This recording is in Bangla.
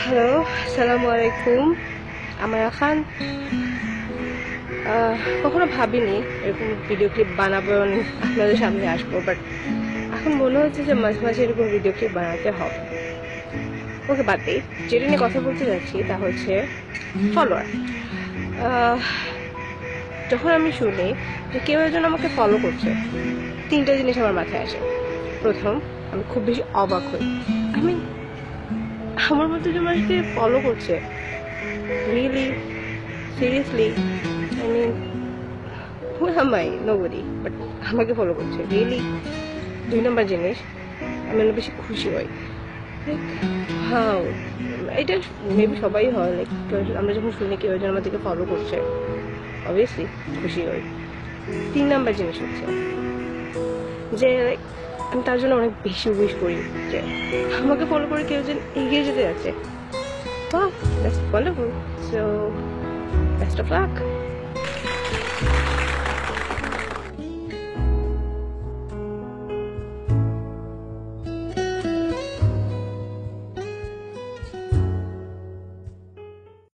হ্যালো, আসসালামু আলাইকুম। আমারা খান। কখনো ভাবিনি এরকম ভিডিও ক্লিপ বানাবো এবং আপনাদের সামনে আসবো, বাট এখন মনে হচ্ছে যে মাঝে মাঝে এরকম ভিডিও ক্লিপ বানাতে হবে। ওকে, বাদ দিই। যেটা নিয়ে কথা বলতে যাচ্ছি তা হচ্ছে ফলোয়ার। যখন আমি শুনি যে কেউ একজন আমাকে ফলো করছে, তিনটা জিনিস আমার মাথায় আসে। প্রথম, আমি খুব বেশি অবাক হই। আমি আমার মতো যে মানুষকে ফলো করছে, really, seriously, I mean, who am I? Nobody. But আমাকে ফলো করছে, রিয়েলি। দুই নম্বর জিনিস, আমি অনেক বেশি খুশি হই। লাইক হাউ, এটা মেবি সবাই হয়। লাইক আমরা যখন শুনি কেউ একজন আমাদেরকে ফলো করছে, অবভিয়াসলি খুশি হই। তিন নম্বর জিনিস হচ্ছে যে আমি তার জন্য অনেক বেশি উইশ করি যে আমাকে ফলো করে কেউ যেন এগিয়ে যেতে যাচ্ছে। Wow, that's wonderful. So, best of luck.